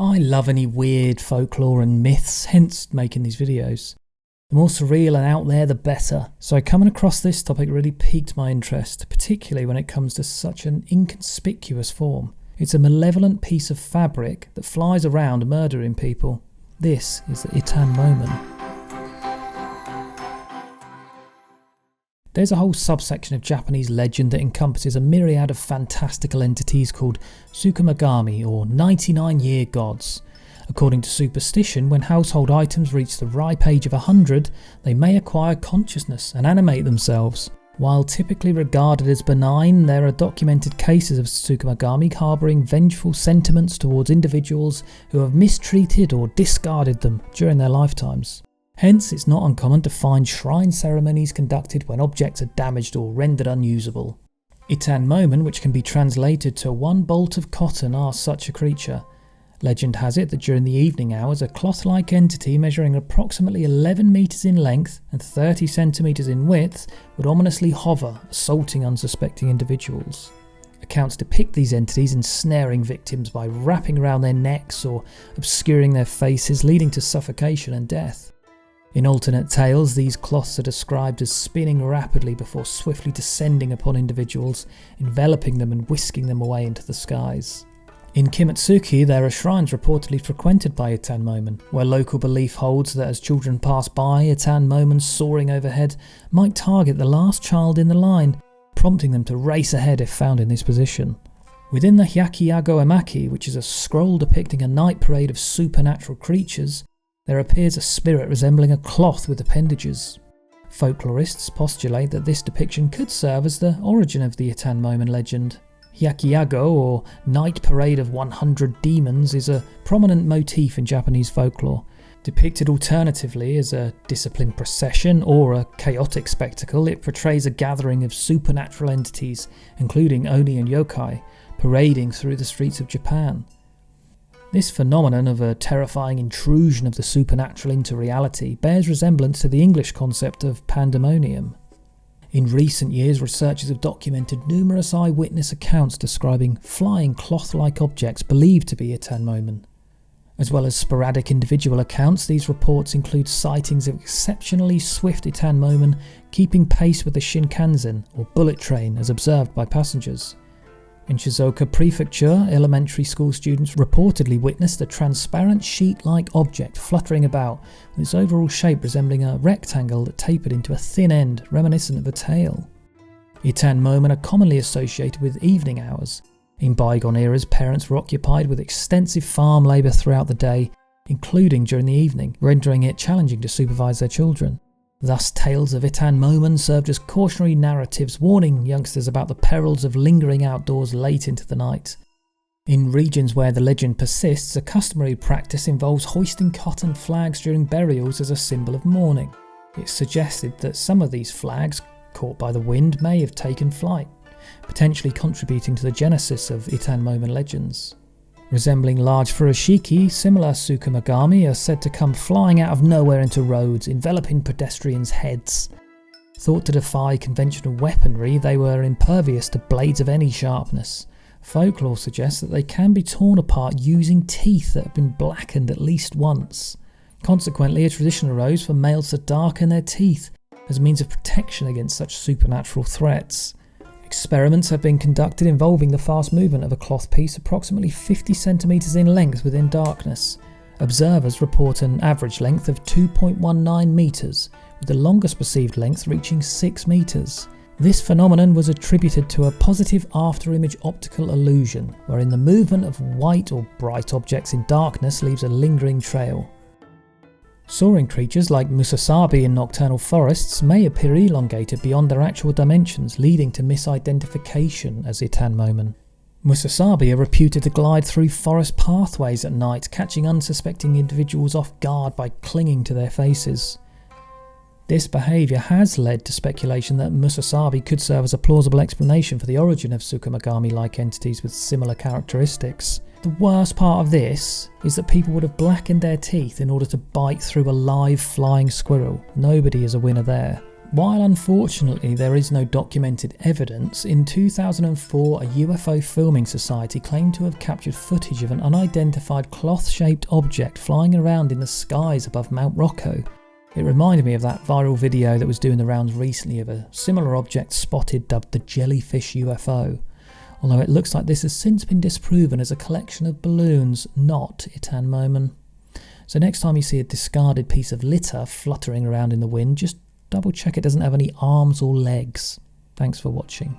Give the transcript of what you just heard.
I love any weird folklore and myths, hence making these videos. The more surreal and out there, the better. So coming across this topic really piqued my interest, particularly when it comes to such an inconspicuous form. It's a malevolent piece of fabric that flies around murdering people. This is the Ittan-Momen. There's a whole subsection of Japanese legend that encompasses a myriad of fantastical entities called Tsukumogami, or 99-year gods. According to superstition, when household items reach the ripe age of 100, they may acquire consciousness and animate themselves. While typically regarded as benign, there are documented cases of Tsukumogami harbouring vengeful sentiments towards individuals who have mistreated or discarded them during their lifetimes. Hence, it's not uncommon to find shrine ceremonies conducted when objects are damaged or rendered unusable. Ittan-Momen, which can be translated to one bolt of cotton, are such a creature. Legend has it that during the evening hours, a cloth-like entity measuring approximately 11 metres in length and 30 centimetres in width would ominously hover, assaulting unsuspecting individuals. Accounts depict these entities ensnaring victims by wrapping around their necks or obscuring their faces, leading to suffocation and death. In alternate tales, these cloths are described as spinning rapidly before swiftly descending upon individuals, enveloping them and whisking them away into the skies. In Kimetsuki, there are shrines reportedly frequented by Ittan-Momen, where local belief holds that as children pass by, Ittan-Momen soaring overhead might target the last child in the line, prompting them to race ahead if found in this position. Within the Hyakiyago Emaki, which is a scroll depicting a night parade of supernatural creatures, there appears a spirit resembling a cloth with appendages. Folklorists postulate that this depiction could serve as the origin of the Ittan-Momen legend. Hyakiyago, or Night Parade of 100 Demons, is a prominent motif in Japanese folklore. Depicted alternatively as a disciplined procession or a chaotic spectacle, it portrays a gathering of supernatural entities, including oni and yokai, parading through the streets of Japan. This phenomenon of a terrifying intrusion of the supernatural into reality bears resemblance to the English concept of pandemonium. In recent years, researchers have documented numerous eyewitness accounts describing flying cloth-like objects believed to be Ittan-Momen. As well as sporadic individual accounts, these reports include sightings of exceptionally swift Ittan-Momen keeping pace with the Shinkansen, or bullet train, as observed by passengers. In Shizuoka Prefecture, elementary school students reportedly witnessed a transparent sheet-like object fluttering about, with its overall shape resembling a rectangle that tapered into a thin end, reminiscent of a tail. Ittan-Momen are commonly associated with evening hours. In bygone eras, parents were occupied with extensive farm labour throughout the day, including during the evening, rendering it challenging to supervise their children. Thus, tales of Ittan-Momen served as cautionary narratives warning youngsters about the perils of lingering outdoors late into the night. In regions where the legend persists, a customary practice involves hoisting cotton flags during burials as a symbol of mourning. It's suggested that some of these flags, caught by the wind, may have taken flight, potentially contributing to the genesis of Ittan-Momen legends. Resembling large furoshiki, similar Tsukumogami are said to come flying out of nowhere into roads, enveloping pedestrians' heads. Thought to defy conventional weaponry, they were impervious to blades of any sharpness. Folklore suggests that they can be torn apart using teeth that have been blackened at least once. Consequently, a tradition arose for males to darken their teeth as a means of protection against such supernatural threats. Experiments have been conducted involving the fast movement of a cloth piece approximately 50 centimetres in length within darkness. Observers report an average length of 2.19 metres, with the longest perceived length reaching 6 metres. This phenomenon was attributed to a positive after-image optical illusion, wherein the movement of white or bright objects in darkness leaves a lingering trail. Soaring creatures like musasabi in nocturnal forests may appear elongated beyond their actual dimensions, leading to misidentification as Ittan-Momen. Musasabi are reputed to glide through forest pathways at night, catching unsuspecting individuals off guard by clinging to their faces. This behaviour has led to speculation that musasabi could serve as a plausible explanation for the origin of Tsukumogami-like entities with similar characteristics. The worst part of this is that people would have blackened their teeth in order to bite through a live flying squirrel. Nobody is a winner there. While unfortunately there is no documented evidence, in 2004 a UFO filming society claimed to have captured footage of an unidentified cloth-shaped object flying around in the skies above Mount Rocco. It reminded me of that viral video that was doing the rounds recently of a similar object spotted dubbed the jellyfish UFO, although it looks like this has since been disproven as a collection of balloons, not Ittan-Momen. So next time you see a discarded piece of litter fluttering around in the wind, just double check it doesn't have any arms or legs. Thanks for watching.